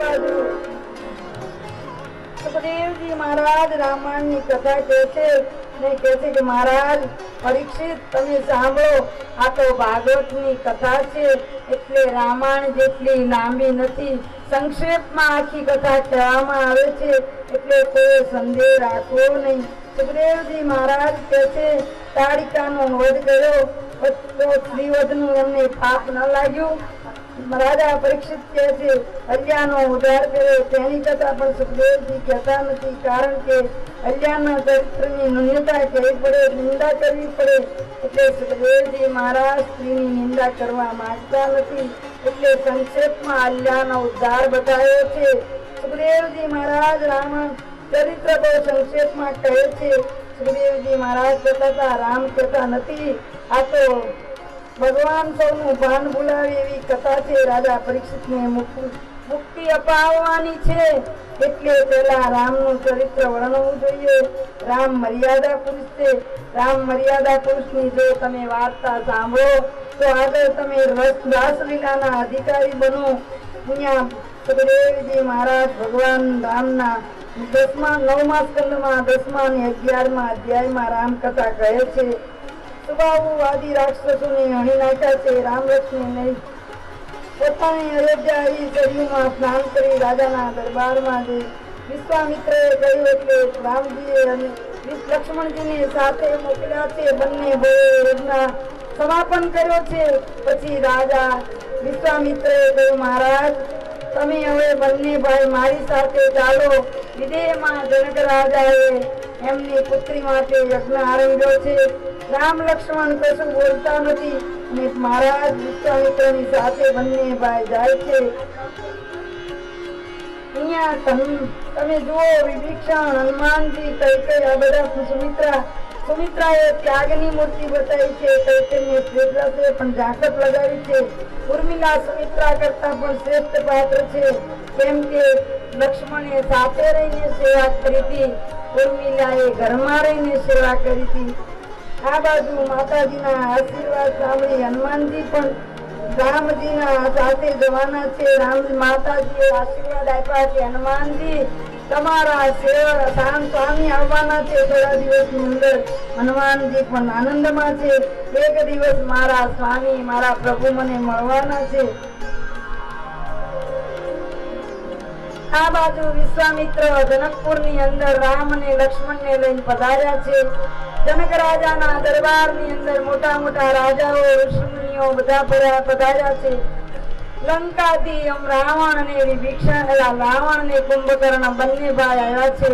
बाजू सुखदेव जी महाराज रामायण ની કથા કહે છે ને કહે છે કે મહારાજ પરીક્ષિત તમે સાંભળો, આ તો ભાગવત ની કથા છે એટલે રામાયણ જેટલી લાંબી નથી, સંક્ષેપમાં આખી કથા કહેવામાં આવે છે એટલે કોઈ સંદેહ રાખવો નહીં। સુખદેવજી મહારાજ કહે છે તાડિકાનો વધ કર્યો તો સ્ત્રીવધનું એમને પાપ ન લાગ્યું। રાજા પરીક્ષિત કહે છે અલ્યાનો ઉદ્ધાર કર્યો તેની કથા પણ સુખદેવજી કહેતા નથી, કારણ કે અલ્યાના ચરિત્રની ન્યૂનતા કહેવી પડે, નિંદા કરવી પડે એટલે સુખદેવજી મહારાજ સ્ત્રીની નિંદા કરવા માંગતા નથી એટલે સંક્ષેપમાં અલ્યાનો ઉદ્ધાર બતાવ્યો છે। સુખદેવજી મહારાજ રામાયણ ચરિત્ર બહુ સંક્ષેપમાં કહે છે। સુખદેવજી મહારાજ કહેતા રામ કહેતા નથી, આ તો ભગવાન સૌનું ભાન ભૂલાવે એવી કથા છે। રાજા પરીક્ષિતને મુક્તિ અપાવવાની છે એટલે પહેલા રામનું ચરિત્ર વર્ણવવું જોઈએ। રામ મર્યાદા પુરુષ છે। રામ મર્યાદા પુરુષની જો તમે વાર્તા સાંભળો તો આગળ તમે રાસલીલાના અધિકારી બનો। અહીંયા સુખદેવજી મહારાજ ભગવાન રામના 9મા સ્કંદમાં 10મા અને 11મા અધ્યાયમાં રામ કથા કહે છે। સ્વભાવવાદી રાક્ષસોને હણી નાખ્યા છે। રામ લક્ષ્મણને પોતાની અયોધ્યા આવી સરયુમાં સ્નાન કરી રાજાના દરબારમાં જઈ વિશ્વામિત્રએ કહ્યું એટલે રામજીએ અને લક્ષ્મણજીને સાથે મોકલ્યા છે। બંને યજ્ઞ સમાપન કર્યો છે। પછી રાજા વિશ્વામિત્રએ કહ્યું મહારાજ તમે હવે બંને ભાઈ મારી સાથે ચાલો। વિદેહમાં જનક રાજાએ એમની પુત્રી માટે યજ્ઞ આરંભ્યો છે। રામ લક્ષ્મણ કશું બોલતા નથી અને મહારાજ વિશ્વામિત્રની સાથે બંને ભાઈ જાય છે। અહીંયા તમે જુઓ વિભીષણ, હનુમાનજી, કૈકેયી આ બધા સુમિત્રાએ ત્યાગની મૂર્તિ બતાવી છે। કૈકેયીને શ્વેતરાસે પણ ઝાકટ લગાવી છે। ઉર્મિલા સુમિત્રા કરતા પણ શ્રેષ્ઠ પાત્ર છે, કેમ કે લક્ષ્મણે સાથે રહીને સેવા કરી હતી, ઉર્મિલાએ ઘરમાં રહીને સેવા કરી હતી। આ બાજુ માતાજીના આશીર્વાદ સાંભળી હનુમાનજી પણ રામજીના સાથે જવાના છે। રામ માતાજીએ આશીર્વાદ આપ્યા કે હનુમાનજી તમારા સ્વામી આવવાના છે થોડા દિવસની અંદર। હનુમાનજી પણ આનંદમાં છે, એક દિવસ મારા સ્વામી મારા પ્રભુ મને મળવાના છે। આ બાજુ વિશ્વામિત્ર જનકપુરની અંદર રામ અને લક્ષ્મણને લઈને પધાર્યા છે। જનક રાજાના દરબારની અંદર મોટા મોટા રાજાઓ ઋષિમુનિઓ બધા પધાર્યા છે। લંકાથી રાવણ અને વિભીષણ રાવણ અને કુંભકર્ણ બંને ભાઈ આવ્યા છે।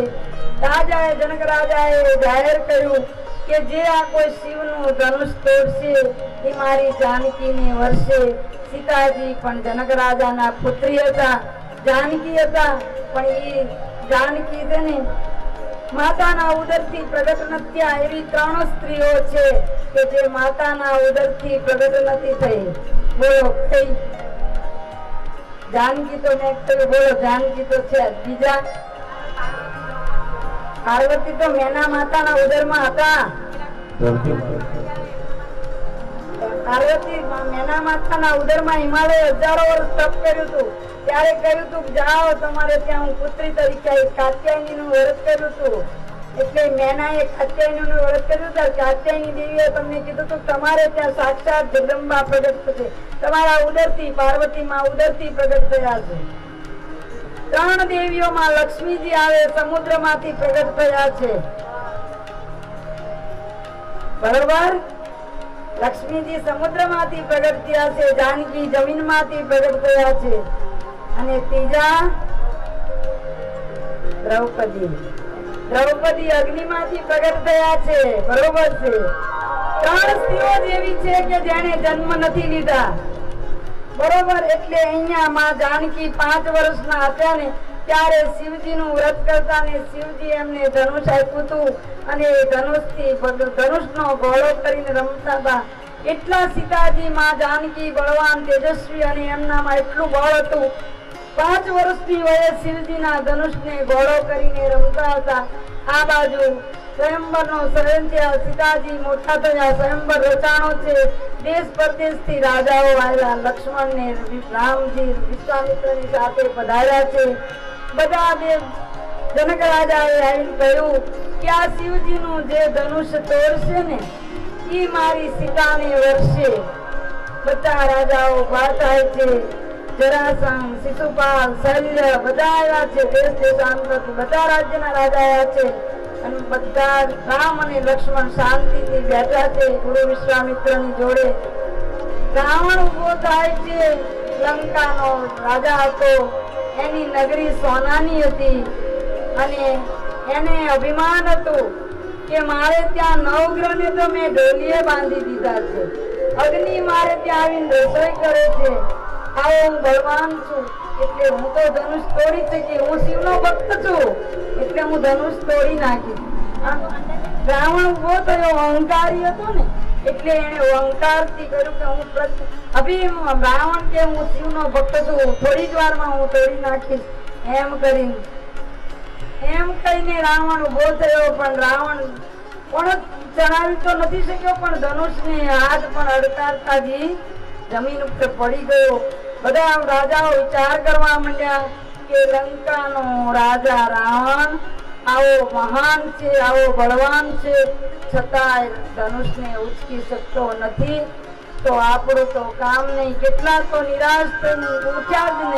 રાજાએ જનક રાજાએ જાહેર કર્યું કે જે આ કોઈ શિવનું ધનુષ તોડશે એ મારી જાનકીને વરસે। સીતાજી પણ જનક રાજાના પુત્રી હતા, જાનકી હતા, પણ એ જાનકી છે ને માતાના ઉદરથી પ્રગટ નથી થયા એવી 3 સ્ત્રીઓ છે કે જે માતાના ઉદરથી પ્રગટ નથી થઈ। બોલો કઈ જાનકી તો મેં કહ્યું બોલો જાનકી તો છે। બીજા પાર્વતી તો મેના માતાના ઉદરમાં હતા। પાર્વતી મેના માતાના ઉદરમાં હિમાલય હજારો વર્ષ તપ કર્યું હતું, ત્યારે કહ્યું હતું જાઓ તમારે ત્યાં હું પુત્રી તરીકે કાત્યાયનીનું વ્રત કર્યું હતું એટલે મેનાએ કાત્યાયનીનું વ્રત કર્યું હતું। કાત્યાયની દેવીએ તમને કીધું હતું તમારે ત્યાં સાક્ષાત જગદંબા પ્રગટ થશે, તમારા ઉદરથી પાર્વતી માં ઉદરથી પ્રગટ થયા છે। 3 દેવીઓમાં લક્ષ્મીજી આવે સમુદ્રમાંથી પ્રગટ થયા છે, બરોબર। લક્ષ્મીજી સમુદ્રમાંથી પ્રગટ થયા છે, જાનકી જમીનમાંથી પ્રગટ થયા છે અને ત્રીજા દ્રૌપદી અગ્નિમાંથી પ્રગટ થયા છે, બરોબર છે। 3 સ્ત્રીઓ જેવી છે કે જેને જન્મ નથી લીધા, બરોબર। એટલે અહીંયા માં જાનકી 5 વર્ષના હતા ને ત્યારે શિવજીનું વ્રત કરતા ને શિવજી એમને ધનુષ આપ્યું હતું અને ધનુષનો ગોળો કરીને રમતા હતા। એટલા સીતાજી માં જાનકી બળવાન તેજસ્વી અને એમનામાં એટલું બળ હતું। 5 વર્ષની વયે શિવજીના ધનુષને ગોળો કરીને રમતા હતા। આ બાજુ સ્વયંવરનો સ્વયં ત્યાં સીતાજી મોટા થયા, સ્વયંવર રચાણો છે, દેશ પરદેશથી રાજાઓ આવ્યા, લક્ષ્મણ ને રામજી વિશ્વામિત્રની સાથે પધાર્યા છે. બધા જનક રાજાએ આવીને કહ્યું કે આ શિવજીનું જે ધનુષ તોડશે ને એ મારી સીતાને વર્ષે. બધા રાજાઓ ઉભા થાય છે, જરાસંઘ, શિશુપાલ, શલ્ય બધા આવ્યા છે, દેશ દેશાંતરથી બધા રાજ્યના રાજા આવ્યા છે અને બધા રામ અને લક્ષ્મણ શાંતિથી બેઠા છે ગુરુ વિશ્વામિત્રની જોડે. રાવણ ઉભો થાય છે, લંકાનો રાજા હતો, એની નગરી સોનાની હતી અને એને અભિમાન હતું કે મારે ત્યાં નવગ્રહને તો મેં ઢોલીએ બાંધી દીધા છે, અગ્નિ મારે ત્યાં આવીને રસોઈ કરે છે, આવો હું બળવાન છું એટલે હું તો ધનુષ તોડી શકી, હું શિવનો ભક્ત છું એટલે હું ધનુષ તોડી નાખી. રાવણ ઉભો થયો, અહંકારી હતો ને એટલે એને અહંકારથી કર્યું કે હું રાવણ કે હું શિવનો ભક્ત છું, થોડી જ વારમાં હું તોડી નાખીશ એમ કહીને રાવણ ઉભો થયો. પણ રાવણ પણ જણાવી તો નથી શક્યો, પણ ધનુષને હાથ પણ અડતારતા જ જમીન ઉપર પડી ગયો. બધા રાજાઓ વિચાર કરવા માંડ્યા કે લંકાનો રાજા રાવણ આવો મહાન છે, આવો બળવાન છે, છતાંય ધનુષને ઉચકી શકતો નથી, તો આપણું તો કામ નહીં. કેટલા તો નિરાશ થઈને ઉઠ્યા જ નહીં.